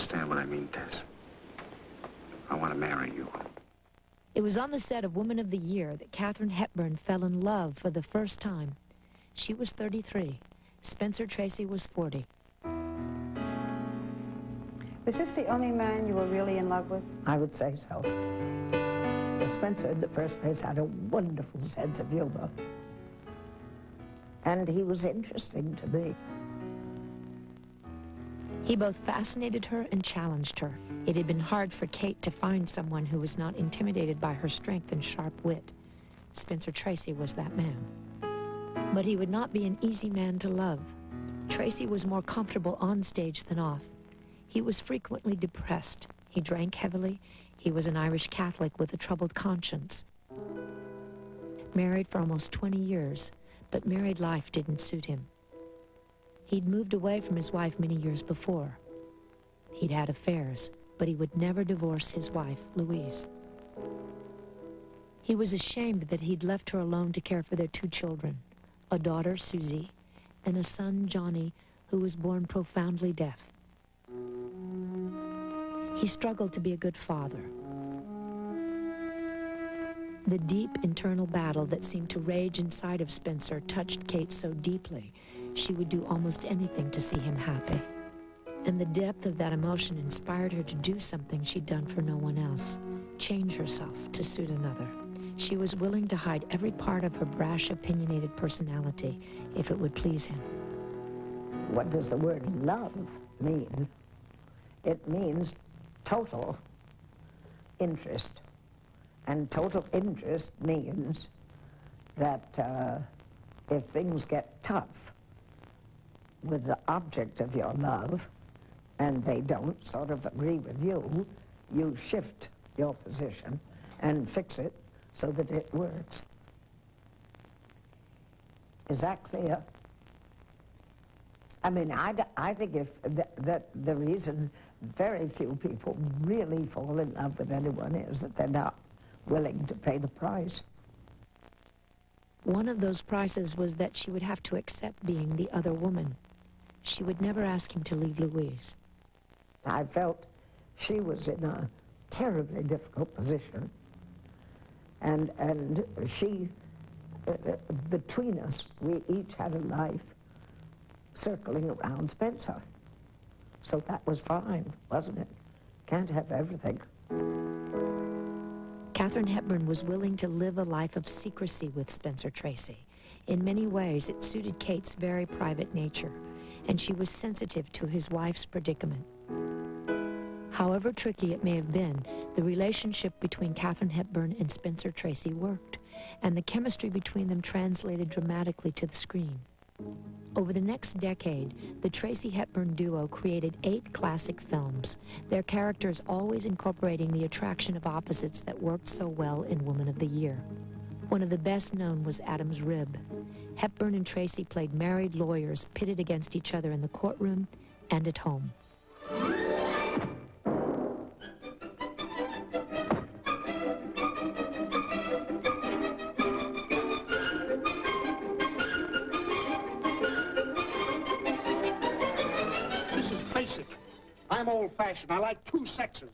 understand what I mean, Tess. I want to marry you. It was on the set of Woman of the Year that Katherine Hepburn fell in love for the first time. She was 33. Spencer Tracy was 40. Was this the only man you were really in love with? I would say so. But Spencer, in the first place, had a wonderful sense of humor. And he was interesting to me. He both fascinated her and challenged her. It had been hard for Kate to find someone who was not intimidated by her strength and sharp wit. Spencer Tracy was that man. But he would not be an easy man to love. Tracy was more comfortable on stage than off. He was frequently depressed. He drank heavily. He was an Irish Catholic with a troubled conscience. Married for almost 20 years, but married life didn't suit him. He'd moved away from his wife many years before. He'd had affairs, but he would never divorce his wife, Louise. He was ashamed that he'd left her alone to care for their 2 children, a daughter, Susie, and a son, Johnny, who was born profoundly deaf. He struggled to be a good father. The deep internal battle that seemed to rage inside of Spencer touched Kate so deeply, she would do almost anything to see him happy. And the depth of that emotion inspired her to do something she'd done for no one else, change herself to suit another. She was willing to hide every part of her brash, opinionated personality if it would please him. What does the word love mean? It means total interest. And total interest means that if things get tough with the object of your love, and they don't sort of agree with you, you shift your position and fix it so that it works. Is that clear? I mean, I think if that the reason very few people really fall in love with anyone is that they're not willing to pay the price. One of those prices was that she would have to accept being the other woman. She would never ask him to leave Louise. I felt she was in a terribly difficult position. And she, between us, we each had a life circling around Spencer. So that was fine, wasn't it? Can't have everything. Katherine Hepburn was willing to live a life of secrecy with Spencer Tracy. In many ways, it suited Kate's very private nature, and she was sensitive to his wife's predicament. However tricky it may have been, the relationship between Katherine Hepburn and Spencer Tracy worked, and the chemistry between them translated dramatically to the screen. Over the next decade, the Tracy-Hepburn duo created 8 classic films, their characters always incorporating the attraction of opposites that worked so well in Woman of the Year. One of the best known was Adam's Rib. Hepburn and Tracy played married lawyers pitted against each other in the courtroom and at home. I'm old-fashioned. I like 2 sexes.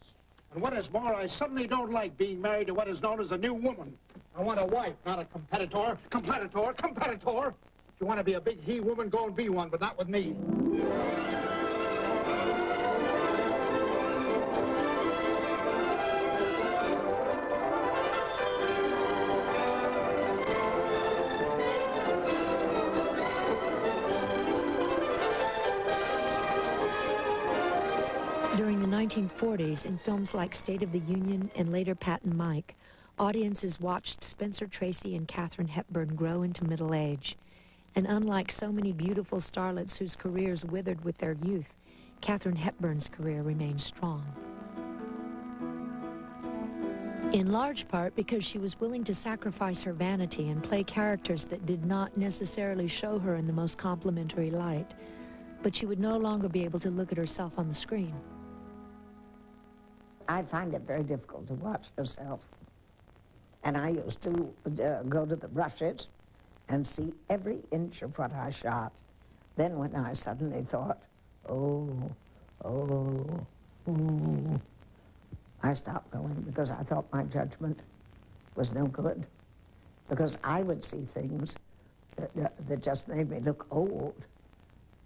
And what is more, I suddenly don't like being married to what is known as a new woman. I want a wife, not a competitor. Competitor. If you want to be a big he-woman, go and be one, but not with me. During the 1940s, in films like State of the Union and later Pat and Mike, audiences watched Spencer Tracy and Katherine Hepburn grow into middle age. And unlike so many beautiful starlets whose careers withered with their youth, Katherine Hepburn's career remained strong. In large part because she was willing to sacrifice her vanity and play characters that did not necessarily show her in the most complimentary light, but she would no longer be able to look at herself on the screen. I find it very difficult to watch yourself. And I used to go to the brushes and see every inch of what I shot. Then when I suddenly thought, oh, Ooh. I stopped going because I thought my judgment was no good, because I would see things that just made me look old,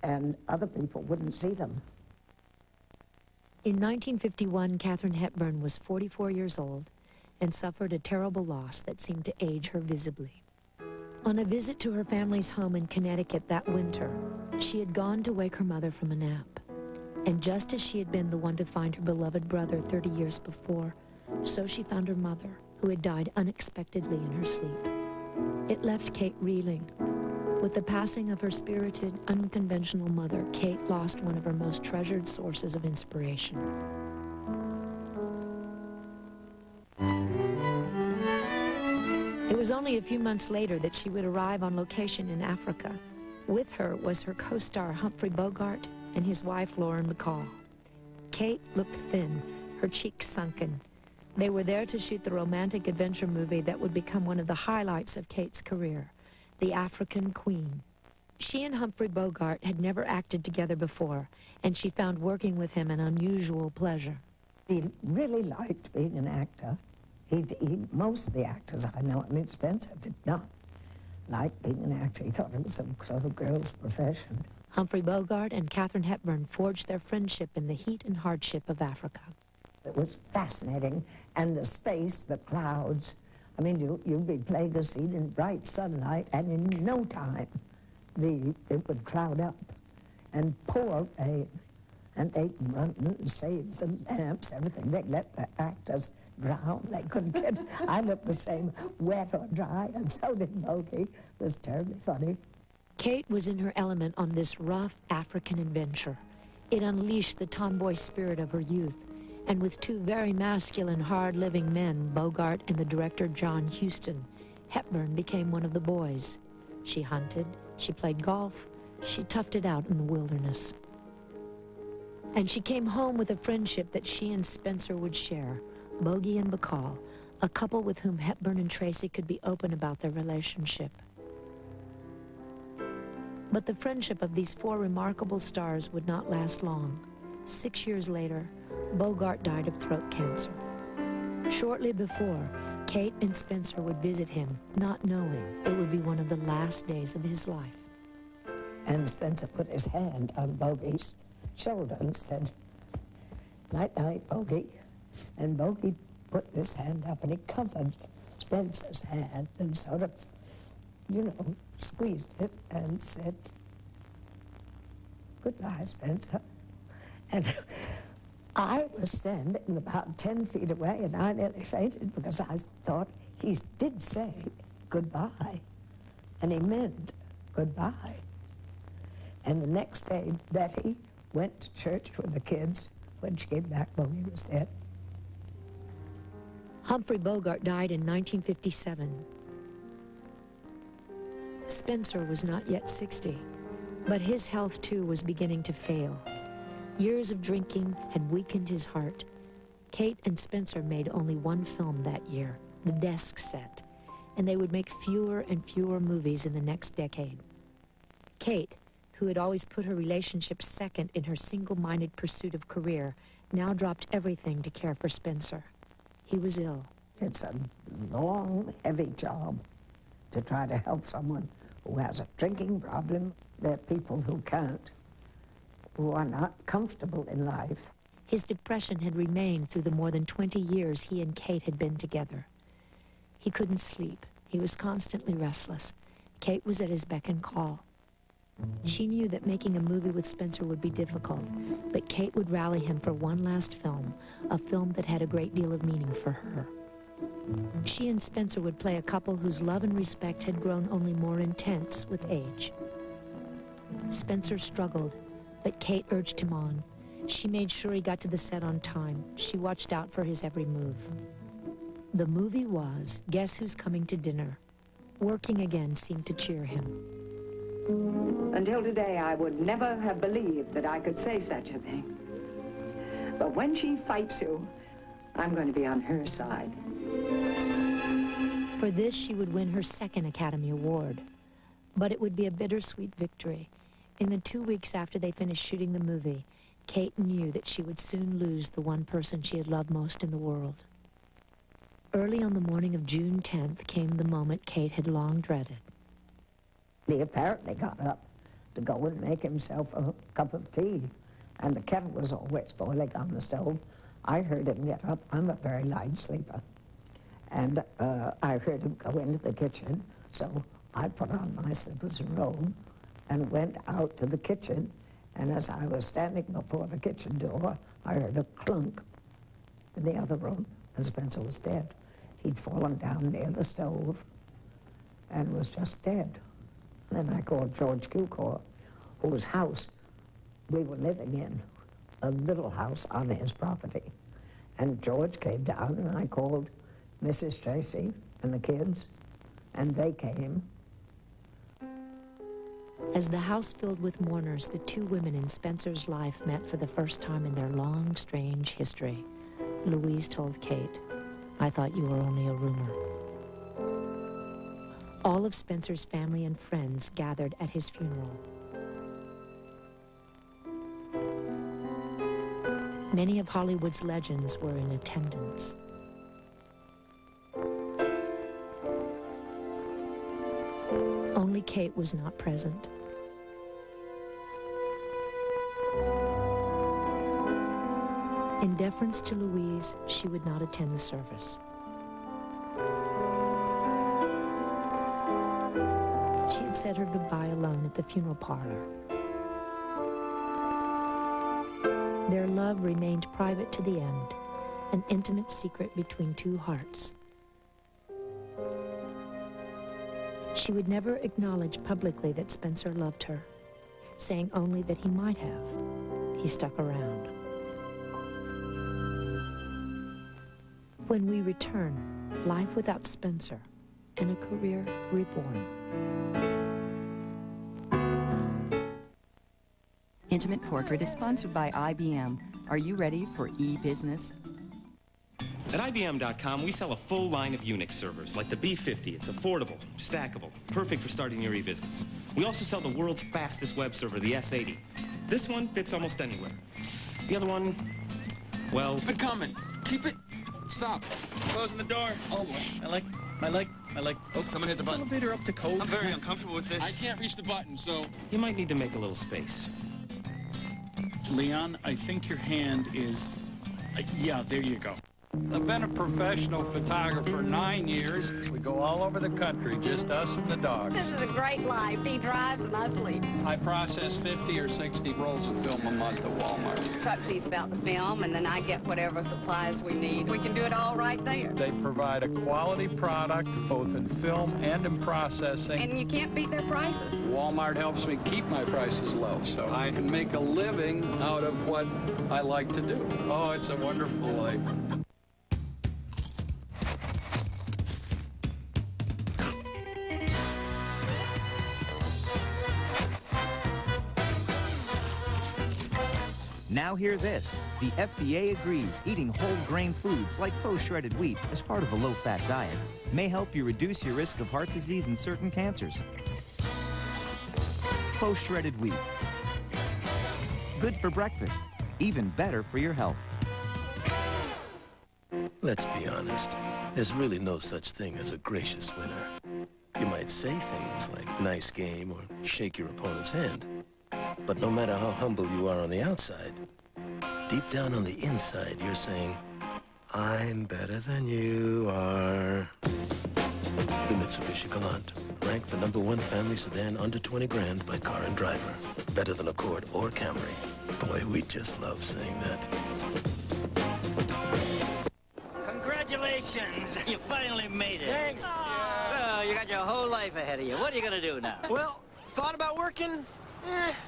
and other people wouldn't see them. In 1951, Katherine Hepburn was 44 years old and suffered a terrible loss that seemed to age her visibly. On a visit to her family's home in Connecticut that winter, she had gone to wake her mother from a nap. And just as she had been the one to find her beloved brother 30 years before, so she found her mother, who had died unexpectedly in her sleep. It left Kate reeling. With the passing of her spirited, unconventional mother, Kate lost one of her most treasured sources of inspiration. It was only a few months later that she would arrive on location in Africa. With her was her co-star Humphrey Bogart and his wife Lauren Bacall. Kate looked thin, her cheeks sunken. They were there to shoot the romantic adventure movie that would become one of the highlights of Kate's career, The African Queen. She and Humphrey Bogart had never acted together before, and she found working with him an unusual pleasure. He really liked being an actor. Most of the actors I know, I mean, Spencer did not like being an actor. He thought it was a sort of girl's profession. Humphrey Bogart and Katherine Hepburn forged their friendship in the heat and hardship of Africa. It was fascinating, and the space, the clouds. I mean, you'd be playing a scene in bright sunlight, and in no time, it would cloud up and pour rain, and they'd run and save the lamps, everything. They'd let the actors drown. They couldn't get. I looked the same, wet or dry, and so did Bogey. It was terribly funny. Kate was in her element on this rough African adventure. It unleashed the tomboy spirit of her youth. And with two very masculine, hard-living men, Bogart and the director John Huston, Hepburn became one of the boys. She hunted, she played golf, she toughed it out in the wilderness. And she came home with a friendship that she and Spencer would share, Bogey and Bacall, a couple with whom Hepburn and Tracy could be open about their relationship. But the friendship of these four remarkable stars would not last long. 6 years later, Bogart died of throat cancer. Shortly before, Kate and Spencer would visit him, not knowing it would be one of the last days of his life. And Spencer put his hand on Bogey's shoulder and said, "Night, night, Bogey." And Bogey put his hand up and he covered Spencer's hand and sort of, squeezed it and said, "Goodbye, Spencer." And I was standing about 10 feet away, and I nearly fainted because I thought he did say goodbye, and he meant goodbye. And the next day, Betty went to church with the kids. When she came back, Bogey was dead. Humphrey Bogart died in 1957. Spencer was not yet 60, but his health too was beginning to fail. Years of drinking had weakened his heart. Kate and Spencer made only one film that year, The Desk Set, and they would make fewer and fewer movies in the next decade. Kate, who had always put her relationship second in her single-minded pursuit of career, now dropped everything to care for Spencer. He was ill. It's a long, heavy job to try to help someone who has a drinking problem. There are people who can't, who are not comfortable in life. His depression had remained through the more than 20 years he and Kate had been together. He couldn't sleep. He was constantly restless. Kate was at his beck and call. She knew that making a movie with Spencer would be difficult, but Kate would rally him for one last film, a film that had a great deal of meaning for her. She and Spencer would play a couple whose love and respect had grown only more intense with age. Spencer struggled, but Kate urged him on. She made sure he got to the set on time. She watched out for his every move. The movie was Guess Who's Coming to Dinner. Working again seemed to cheer him. Until today, I would never have believed that I could say such a thing. But when she fights you, I'm going to be on her side. For this, she would win her second Academy Award. But it would be a bittersweet victory. In the 2 weeks after they finished shooting the movie, Kate knew that she would soon lose the one person she had loved most in the world. Early on the morning of June 10th came the moment Kate had long dreaded. He apparently got up to go and make himself a cup of tea, and the kettle was always boiling on the stove. I heard him get up. I'm a very light sleeper. And I heard him go into the kitchen, so I put on my slippers and robe and went out to the kitchen, and as I was standing before the kitchen door, I heard a clunk in the other room, and Spencer was dead. He'd fallen down near the stove and was just dead. And then I called George Cukor, whose house we were living in, a little house on his property. And George came down, and I called Mrs. Tracy and the kids, and they came. As the house filled with mourners, the two women in Spencer's life met for the first time in their long, strange history. Louise told Kate, "I thought you were only a rumor." All of Spencer's family and friends gathered at his funeral. Many of Hollywood's legends were in attendance. Only Kate was not present. In deference to Louise, she would not attend the service. She had said her goodbye alone at the funeral parlor. Their love remained private to the end, an intimate secret between two hearts. She would never acknowledge publicly that Spencer loved her, saying only that he might have. He stuck around. When we return, life without Spencer and a career reborn. Intimate Portrait is sponsored by IBM. Are you ready for e-business? At IBM.com, we sell a full line of Unix servers, like the B50. It's affordable, stackable, perfect for starting your e-business. We also sell the world's fastest web server, the S80. This one fits almost anywhere. The other one, well... Keep it coming. Keep it... Stop. Closing the door. Oh, boy. I like... Oh, someone hit the button. Elevator up to code. I'm very uncomfortable with this. I can't reach the button, so... You might need to make a little space. Leon, I think your hand is... yeah, there you go. I've been a professional photographer 9 years. We go all over the country, just us and the dog. This is a great life. He drives and I sleep. I process 50 or 60 rolls of film a month at Walmart. Chuck sees about the film, and then I get whatever supplies we need. We can do it all right there. They provide a quality product, both in film and in processing. And you can't beat their prices. Walmart helps me keep my prices low, so I can make a living out of what I like to do. Oh, it's a wonderful life. Now hear this. The FDA agrees eating whole grain foods like post-shredded wheat as part of a low-fat diet may help you reduce your risk of heart disease and certain cancers. Post-shredded wheat. Good for breakfast, even better for your health. Let's be honest. There's really no such thing as a gracious winner. You might say things like nice game or shake your opponent's hand. But no matter how humble you are on the outside, deep down on the inside, you're saying, I'm better than you are. The Mitsubishi Galant, ranked the #1 family sedan under 20 grand by Car and Driver. Better than Accord or Camry. Boy, we just love saying that. Congratulations! You finally made it. Thanks. So, you got your whole life ahead of you. What are you gonna do now? Well, thought about working.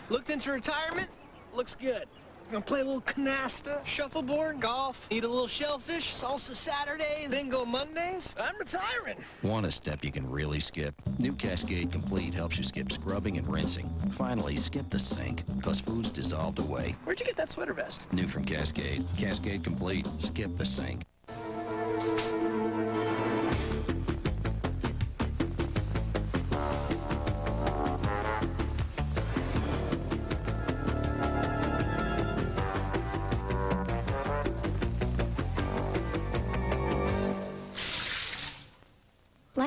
Looked into retirement. Looks good. Gonna play a little canasta, shuffleboard, golf, eat a little shellfish, salsa Saturdays, bingo Mondays. I'm retiring. Want a step you can really skip? New Cascade Complete helps you skip scrubbing and rinsing. Finally, skip the sink, because food's dissolved away. Where'd you get that sweater vest? New from Cascade. Cascade Complete. Skip the sink.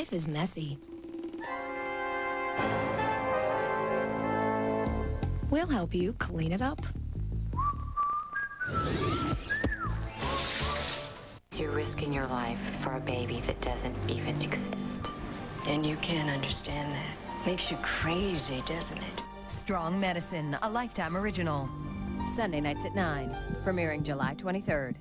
Life is messy. We'll help you clean it up. You're risking your life for a baby that doesn't even exist. And you can't understand that. Makes you crazy, doesn't it? Strong Medicine, a Lifetime original. Sunday nights at 9, premiering July 23rd.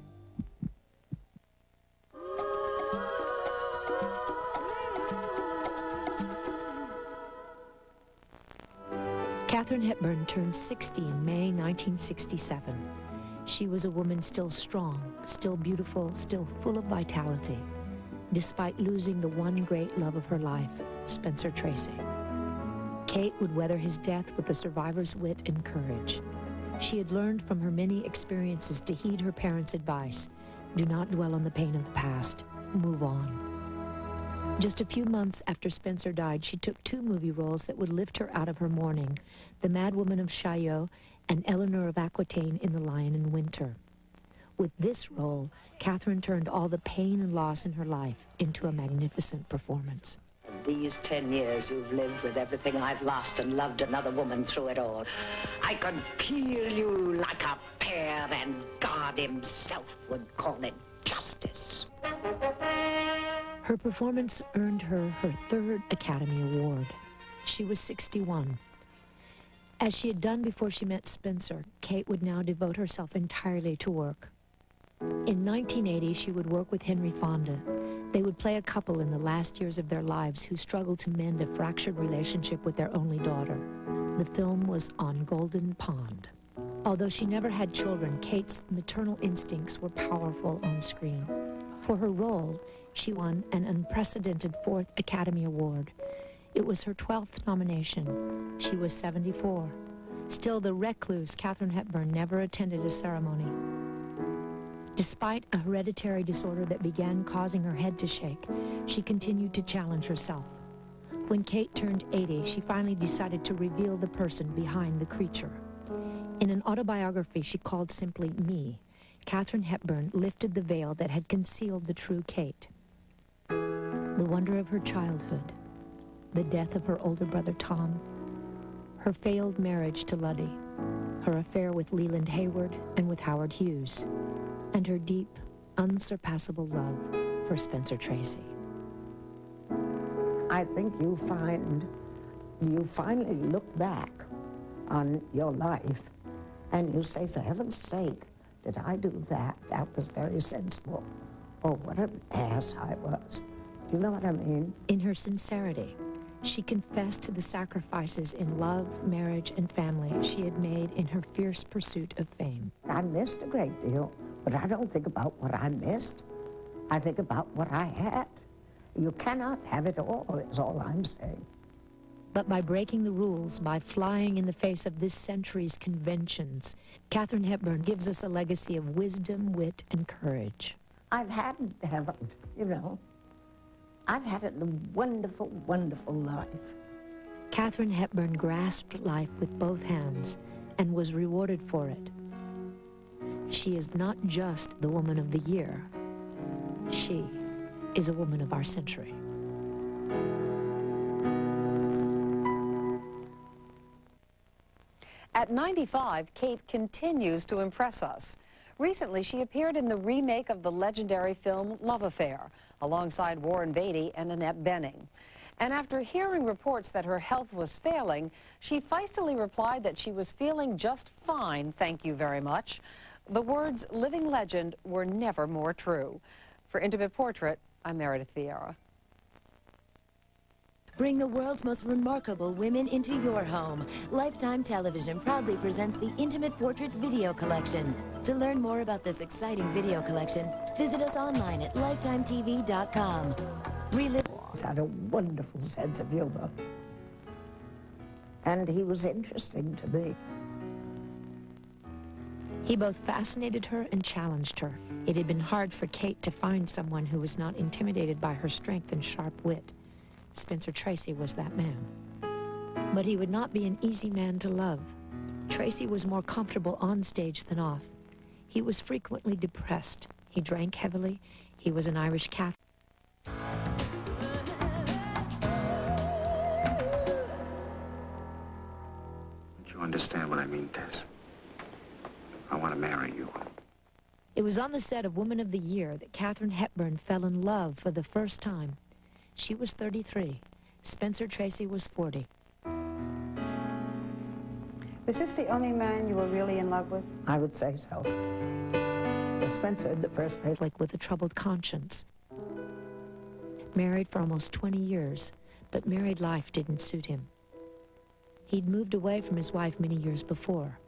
Katherine Hepburn turned 60 in May 1967. She was a woman still strong, still beautiful, still full of vitality, despite losing the one great love of her life, Spencer Tracy. Kate would weather his death with a survivor's wit and courage. She had learned from her many experiences to heed her parents' advice. Do not dwell on the pain of the past. Move on. Just a few months after Spencer died, she took 2 movie roles that would lift her out of her mourning, The Mad Woman of Chaillot and Eleanor of Aquitaine in The Lion in Winter. With this role, Katherine turned all the pain and loss in her life into a magnificent performance. These 10 years you've lived with everything I've lost and loved another woman through it all. I could peel you like a pear, and God himself would call it justice. Her performance earned her her 3rd Academy Award. She was 61. As she had done before she met Spencer, Kate would now devote herself entirely to work. In 1980, she would work with Henry Fonda. They would play a couple in the last years of their lives who struggled to mend a fractured relationship with their only daughter. The film was On Golden Pond. Although she never had children, Kate's maternal instincts were powerful on screen. For her role, she won an unprecedented 4th Academy Award. It was her 12th nomination. She was 74. Still, the recluse Katherine Hepburn never attended a ceremony. Despite a hereditary disorder that began causing her head to shake, she continued to challenge herself. When Kate turned 80, she finally decided to reveal the person behind the creature. In an autobiography she called simply Me, Katherine Hepburn lifted the veil that had concealed the true Kate. The wonder of her childhood, the death of her older brother Tom, her failed marriage to Luddy, her affair with Leland Hayward and with Howard Hughes, and her deep, unsurpassable love for Spencer Tracy. I think you finally look back on your life and you say, for heaven's sake, did I do that? That was very sensible. Oh, what an ass I was. Do you know what I mean? In her sincerity, she confessed to the sacrifices in love, marriage, and family she had made in her fierce pursuit of fame. I missed a great deal, but I don't think about what I missed. I think about what I had. You cannot have it all, is all I'm saying. But by breaking the rules, by flying in the face of this century's conventions, Katherine Hepburn gives us a legacy of wisdom, wit, and courage. I've had and haven't, you know. I've had a wonderful, wonderful life. Katherine Hepburn grasped life with both hands and was rewarded for it. She is not just the woman of the year. She is a woman of our century. At 95, Kate continues to impress us. Recently, she appeared in the remake of the legendary film Love Affair, alongside Warren Beatty and Annette Bening. And after hearing reports that her health was failing, she feistily replied that she was feeling just fine, thank you very much. The words living legend were never more true. For Intimate Portrait, I'm Meredith Vieira. Bring the world's most remarkable women into your home. Lifetime Television proudly presents the Intimate Portrait Video Collection. To learn more about this exciting video collection, visit us online at lifetimetv.com. Relive. He had a wonderful sense of humor. And he was interesting to me. He both fascinated her and challenged her. It had been hard for Kate to find someone who was not intimidated by her strength and sharp wit. Spencer Tracy was that man. But he would not be an easy man to love. Tracy was more comfortable on stage than off. He was frequently depressed. He drank heavily. He was an Irish Catholic. understand what I mean, Tess. I want to marry you. It was on the set of Woman of the Year that Katherine Hepburn fell in love for the first time. She was 33. Spencer Tracy was 40. Was this the only man you were really in love with? I would say so. But Spencer, in the first place, like with a troubled conscience. Married for almost 20 years, but married life didn't suit him. He'd moved away from his wife many years before.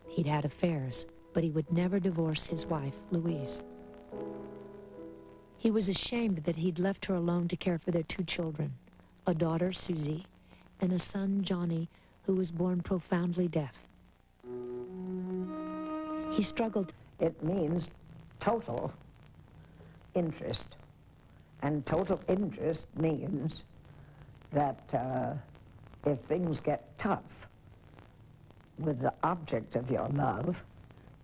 He'd had affairs, but he would never divorce his wife, Louise. He was ashamed that he'd left her alone to care for their 2 children, a daughter, Susie, and a son, Johnny, who was born profoundly deaf. He struggled. It means total interest. And total interest means that if things get tough with the object of your love,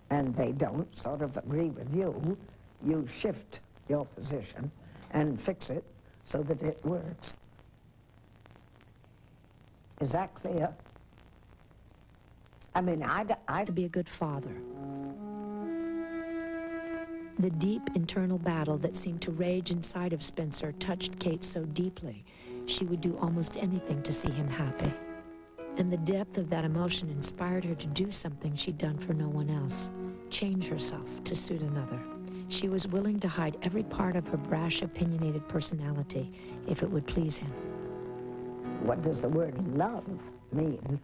and they don't sort of agree with you, you shift your position and fix it so that it works. Is that clear? I mean, to be a good father. The deep internal battle that seemed to rage inside of Spencer touched Kate so deeply, she would do almost anything to see him happy. And the depth of that emotion inspired her to do something she'd done for no one else, change herself to suit another. She was willing to hide every part of her brash, opinionated personality if it would please him. What does the word love mean?